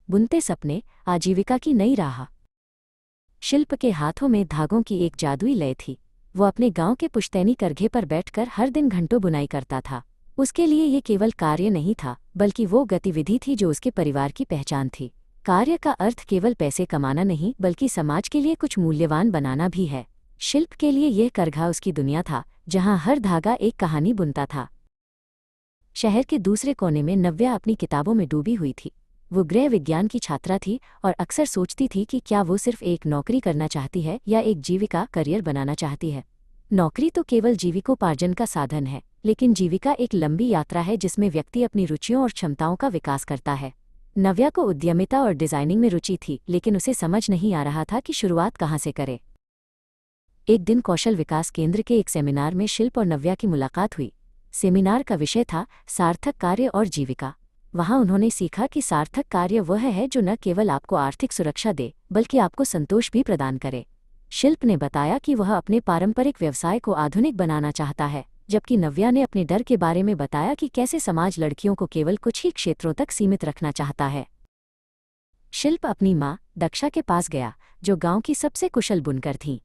बुनते सपने, आजीविका की नई राह। शिल्प के हाथों में धागों की एक जादुई लय थी। वो अपने गांव के पुश्तैनी करघे पर बैठकर हर दिन घंटों बुनाई करता था। उसके लिए ये केवल कार्य नहीं था, बल्कि वो गतिविधि थी जो उसके परिवार की पहचान थी। कार्य का अर्थ केवल पैसे कमाना नहीं, बल्कि समाज के लिए कुछ मूल्यवान बनाना भी है। शिल्प के लिए यह करघा उसकी दुनिया था, जहां हर धागा एक कहानी बुनता था। शहर के दूसरे कोने में नव्या अपनी किताबों में डूबी हुई थी। वो गृह विज्ञान की छात्रा थी और अक्सर सोचती थी कि क्या वो सिर्फ एक नौकरी करना चाहती है या एक जीविका करियर बनाना चाहती है। नौकरी तो केवल जीविकोपार्जन का साधन है, लेकिन जीविका एक लंबी यात्रा है जिसमें व्यक्ति अपनी रुचियों और क्षमताओं का विकास करता है। नव्या को उद्यमिता और डिजाइनिंग में रुचि थी, लेकिन उसे समझ नहीं आ रहा था कि शुरुआत कहाँ से करे। एक दिन कौशल विकास केंद्र के एक सेमिनार में शिल्प और नव्या की मुलाकात हुई। सेमिनार का विषय था सार्थक कार्य और जीविका। वहां उन्होंने सीखा कि सार्थक कार्य वह है जो न केवल आपको आर्थिक सुरक्षा दे, बल्कि आपको संतोष भी प्रदान करे। शिल्प ने बताया कि वह अपने पारंपरिक व्यवसाय को आधुनिक बनाना चाहता है, जबकि नव्या ने अपने डर के बारे में बताया कि कैसे समाज लड़कियों को केवल कुछ ही क्षेत्रों तक सीमित रखना चाहता है। शिल्प अपनी माँ दक्षा के पास गया, जो गांव की सबसे कुशल बुनकर थीं।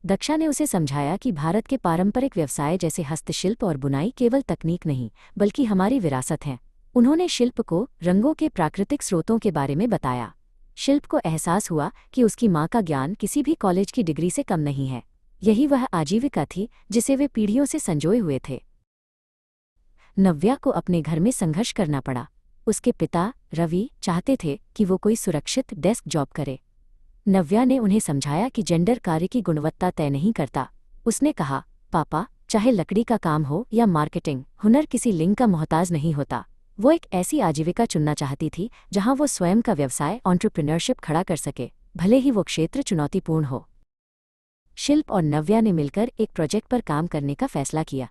दक्षा ने उसे समझाया कि भारत के पारंपरिक व्यवसाय जैसे हस्तशिल्प और बुनाई केवल तकनीक नहीं, बल्कि हमारी विरासत हैं। उन्होंने शिल्प को रंगों के प्राकृतिक स्रोतों के बारे में बताया। शिल्प को एहसास हुआ कि उसकी माँ का ज्ञान किसी भी कॉलेज की डिग्री से कम नहीं है। यही वह आजीविका थी जिसे वे पीढ़ियों से संजोए हुए थे। नव्या को अपने घर में संघर्ष करना पड़ा। उसके पिता रवि चाहते थे कि वो कोई सुरक्षित डेस्क जॉब करे। नव्या ने उन्हें समझाया कि जेंडर कार्य की गुणवत्ता तय नहीं करता। उसने कहा, पापा, चाहे लकड़ी का काम हो या मार्केटिंग, हुनर किसी लिंग का मोहताज नहीं होता। वो एक ऐसी आजीविका चुनना चाहती थी जहां वो स्वयं का व्यवसाय एंटरप्रेन्योरशिप खड़ा कर सके, भले ही वो क्षेत्र चुनौतीपूर्ण हो। शिल्प और नव्या ने मिलकर एक प्रोजेक्ट पर काम करने का फैसला किया।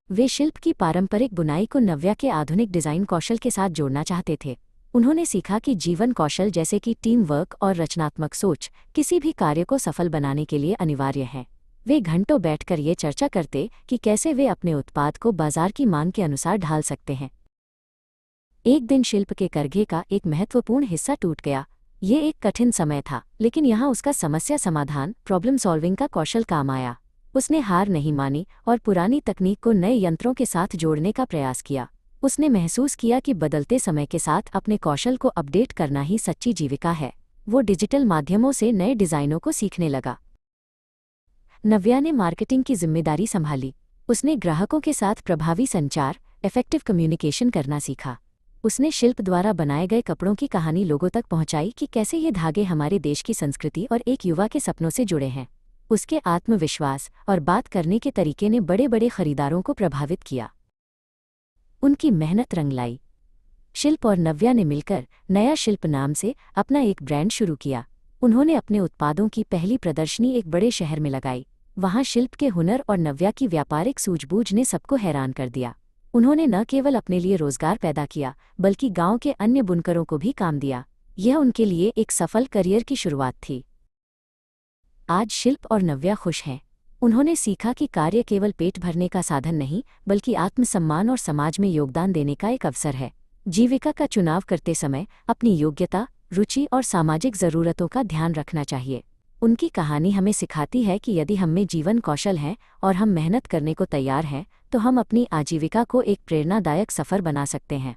वे शिल्प की पारंपरिक बुनाई को नव्या के आधुनिक डिजाइन कौशल के साथ जोड़ना चाहते थे। उन्होंने सीखा कि जीवन कौशल जैसे कि टीम वर्क और रचनात्मक सोच किसी भी कार्य को सफल बनाने के लिए अनिवार्य है। वे घंटों बैठकर ये चर्चा करते कि कैसे वे अपने उत्पाद को बाजार की मांग के अनुसार ढाल सकते हैं। एक दिन शिल्प के करघे का एक महत्वपूर्ण हिस्सा टूट गया। ये एक कठिन समय था, लेकिन यहाँ उसका समस्या समाधान प्रॉब्लम सॉल्विंग का कौशल काम आया। उसने हार नहीं मानी और पुरानी तकनीक को नए यंत्रों के साथ जोड़ने का प्रयास किया। उसने महसूस किया कि बदलते समय के साथ अपने कौशल को अपडेट करना ही सच्ची जीविका है। वो डिजिटल माध्यमों से नए डिजाइनों को सीखने लगा। नव्या ने मार्केटिंग की जिम्मेदारी संभाली। उसने ग्राहकों के साथ प्रभावी संचार, इफेक्टिव कम्युनिकेशन करना सीखा। उसने शिल्प द्वारा बनाए गए कपड़ों की कहानी लोगों तक पहुंचाई कि कैसे ये धागे हमारे देश की संस्कृति और एक युवा के सपनों से जुड़े हैं। उसके आत्मविश्वास और बात करने के तरीके ने बड़े बड़े खरीदारों को प्रभावित किया। उनकी मेहनत रंग लाई। शिल्प और नव्या ने मिलकर नया शिल्प नाम से अपना एक ब्रांड शुरू किया। उन्होंने अपने उत्पादों की पहली प्रदर्शनी एक बड़े शहर में लगाई। वहां शिल्प के हुनर और नव्या की व्यापारिक सूझबूझ ने सबको हैरान कर दिया। उन्होंने न केवल अपने लिए रोजगार पैदा किया, बल्कि गांव के अन्य बुनकरों को भी काम दिया। यह उनके लिए एक सफल करियर की शुरुआत थी। आज शिल्प और नव्या खुश हैं। उन्होंने सीखा कि कार्य केवल पेट भरने का साधन नहीं, बल्कि आत्मसम्मान और समाज में योगदान देने का एक अवसर है। जीविका का चुनाव करते समय अपनी योग्यता, रुचि और सामाजिक जरूरतों का ध्यान रखना चाहिए। उनकी कहानी हमें सिखाती है कि यदि हम में जीवन कौशल हैं और हम मेहनत करने को तैयार हैं, तो हम अपनी आजीविका को एक प्रेरणादायक सफर बना सकते हैं।